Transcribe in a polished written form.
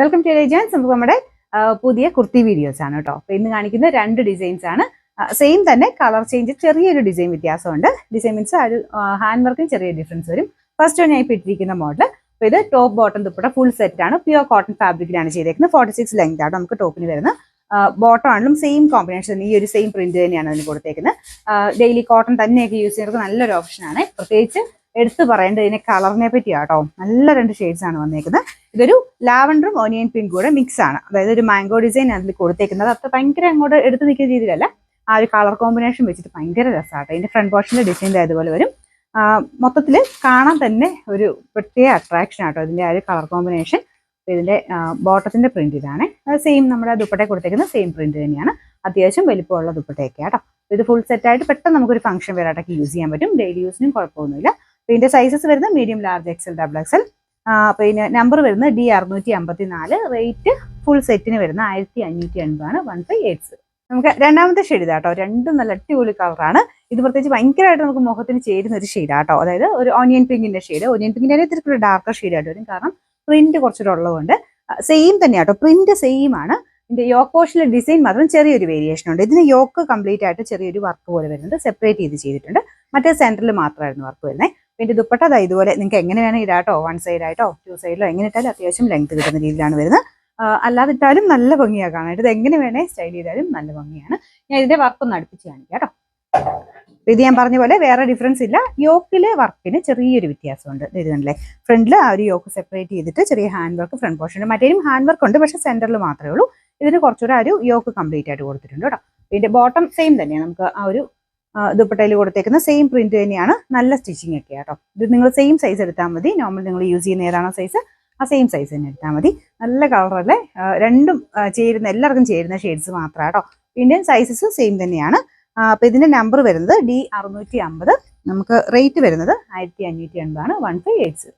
Welcome to agents. നമുക്ക് നമ്മുടെ പുതിയ കുർത്തി വീഡിയോസ് ആണ് കേട്ടോ. അപ്പോൾ ഇന്ന് കാണിക്കുന്ന രണ്ട് ഡിസൈൻസ് ആണ്. സെയിം തന്നെ കളർ ചേഞ്ച്, ചെറിയൊരു ഡിസൈൻ വ്യത്യാസമുണ്ട്. ഡിസൈൻ മീൻസ് അത് ഹാൻഡ് വർക്കും ചെറിയ ഡിഫറൻസ് വരും. ഫസ്റ്റ് ഞാൻ ഇപ്പോൾ ഇട്ടിരിക്കുന്ന മോഡൽ. അപ്പോൾ ഇത് top bottom dupatta full set ആണ്. പ്യുവർ കോട്ടൺ ഫാബ്രിക്കിലാണ് ചെയ്തേക്കുന്നത്. 46 ലെങ്ത് ആണ് നമുക്ക് ടോപ്പിന് വരുന്നത്. ബോട്ടം ആണെങ്കിലും സെയിം കോമ്പിനേഷൻ, ഈ ഒരു സെയിം പ്രിന്റ് തന്നെയാണ് അതിന് കൊടുത്തേക്കുന്നത്. ഡെയിലി കോട്ടൺ തന്നെയൊക്കെ യൂസ് ചെയ്യുന്നവർക്ക് നല്ലൊരു ഓപ്ഷനാണ്. പ്രത്യേകിച്ച് എടുത്തു പറയേണ്ടത് ഇതിനെ കളറിനെ പറ്റിയാട്ടോ. നല്ല രണ്ട് ഷെയ്ഡ്സ് ആണ് വന്നേക്കുന്നത്. ഇതൊരു ലാവൻഡറും ഓനിയൻ പിങ്ക് കൂടെ മിക്സ് ആണ്. അതായത് ഒരു മാംഗോ ഡിസൈൻ അതിൽ കൊടുത്തേക്കുന്നത്. അത്ര ഭയങ്കര അങ്ങോട്ട് എടുത്ത് നിൽക്കുന്ന രീതിയിലല്ല, ആ ഒരു കളർ കോമ്പിനേഷൻ വെച്ചിട്ട് ഭയങ്കര രസമാട്ടോ. ഇതിന്റെ ഫ്രണ്ട് പോർഷനിലെ ഡിസൈൻ അതുപോലെ വരും. മൊത്തത്തിൽ കാണാൻ തന്നെ ഒരു പ്രത്യേക അട്രാക്ഷൻ ആട്ടോ ഇതിന്റെ ആ ഒരു കളർ കോമ്പിനേഷൻ. ഇതിന്റെ ബോട്ടത്തിന്റെ പ്രിന്റ് ഇതാണ്. സെയിം നമ്മുടെ ദുപ്പട്ടയെ കൊടുത്തേക്കുന്ന സെയിം പ്രിന്റ് തന്നെയാണ്. അത്യാവശ്യം വലിപ്പമുള്ള ദുപ്പട്ടയൊക്കെ ആട്ടോ. ഇത് ഫുൾ സെറ്റ് ആയിട്ട് പെട്ടെന്ന് നമുക്കൊരു ഫംഗ്ഷൻ വെയറായിട്ടൊക്കെ യൂസ് ചെയ്യാൻ പറ്റും. ഡെയിലി യൂസിനും കുഴപ്പമൊന്നുമില്ല. ഇതിന്റെ സൈസസ് വരുന്നത് medium, large, XL, double XL. പിന്നെ നമ്പർ വരുന്നത് D654. റേറ്റ് ഫുൾ സെറ്റിന് വരുന്ന 1580 ആണ്. 1580. നമുക്ക് രണ്ടാമത്തെ ഷെയ്ഡ് ഇതാട്ടോ. രണ്ടും നല്ല അടിപൊളി കളറാണ്. ഇത് പ്രത്യേകിച്ച് ഭയങ്കരമായിട്ട് നമുക്ക് മുഖത്തിന് ചേരുന്ന ഒരു ഷെയ്ഡാട്ടോ. അതായത് ഒരു ഓനിയൻ പിങ്കിന്റെ ഷെയ്ഡ്. ഓനിയൻ പിങ്കിന്റെ ഇത്തിരി ഡാർക്കർ ഷെയ്ഡായിട്ട് വരും. കാരണം പ്രിന്റ് കുറച്ചുകൂടെ ഉള്ളതുകൊണ്ട്. സെയിം തന്നെയാട്ടോ, പ്രിന്റ് സെയിം ആണ്. ഇതിന്റെ യോക്ക് പോർഷനിലെ ഡിസൈൻ മാത്രം ചെറിയൊരു വേരിയേഷൻ ഉണ്ട്. ഇതിന് യോക്ക് കംപ്ലീറ്റ് ആയിട്ട് ചെറിയൊരു വർക്ക് പോലെ വരുന്നത്, സെപ്പറേറ്റ് ചെയ്ത് ചെയ്തിട്ടുണ്ട്. മറ്റേ സെന്ററിൽ മാത്രമായിരുന്നു വർക്ക് വരുന്നത്. പിന്നെ ദുപ്പട്ട ഇതുപോലെ നിങ്ങൾക്ക് എങ്ങനെ വേണം ഇടാട്ടോ. 1 സൈഡ് ആയിട്ടോ 2 സൈഡിലോ എങ്ങനെ ഇട്ടാലും അത്യാവശ്യം ലെങ്ത് കിട്ടുന്ന രീതിയിലാണ് വരുന്നത്. അല്ലാതെ ഇട്ടാലും നല്ല ഭംഗിയാണ് കാണാനായിട്ട്. ഇത് എങ്ങനെ വേണേ സ്റ്റൈൽ ചെയ്താലും നല്ല ഭംഗിയാണ്. ഞാൻ ഇതിന്റെ വർക്ക് ഒന്ന് അടുപ്പിച്ച് കാണിക്കാം കേട്ടോ. ഇത് ഞാൻ പറഞ്ഞ പോലെ വേറെ ഡിഫറൻസ് ഇല്ല. യോക്കിലെ വർക്കിന് ചെറിയൊരു വ്യത്യാസമുണ്ട്. ഇത് കണ്ടില്ലേ, ഫ്രണ്ടിൽ ആ ഒരു യോക്ക് സെപ്പറേറ്റ് ചെയ്തിട്ട് ചെറിയ ഹാൻഡ് വർക്ക് ഫ്രണ്ട് പോർഷനിൽ. മറ്റേലും ഹാൻഡ് വർക്ക് ഉണ്ട്, പക്ഷെ സെന്ററിൽ മാത്രമേ ഉള്ളൂ. ഇതിന് കുറച്ചുകൂടെ ആ ഒരു യോക്ക് കംപ്ലീറ്റ് ആയിട്ട് കൊടുത്തിട്ടുണ്ട് കേട്ടോ. ഇതിന്റെ ബോട്ടം സെയിം തന്നെയാണ്. നമുക്ക് ആ ഒരു ദുപ്പട്ടയിൽ കൊടുത്തേക്കുന്ന സെയിം പ്രിന്റ് തന്നെയാണ്. നല്ല സ്റ്റിച്ചിങ് ഒക്കെ ആട്ടോ. ഇത് നിങ്ങൾ സെയിം സൈസ് എടുത്താൽ മതി. നോർമൽ നിങ്ങൾ യൂസ് ചെയ്യുന്ന ഏതാണോ സൈസ്, ആ സെയിം സൈസ് തന്നെ എടുത്താൽ മതി. നല്ല കളറല്ലേ. രണ്ടും ചേരുന്ന, എല്ലാവർക്കും ചേരുന്ന ഷെയ്ഡ്സ് മാത്രം കേട്ടോ. പിന്നെ സൈസസ് സെയിം തന്നെയാണ്. അപ്പൊ ഇതിന്റെ നമ്പർ വരുന്നത് D650. നമുക്ക് റേറ്റ് വരുന്നത് 1580 ആണ്. 1580.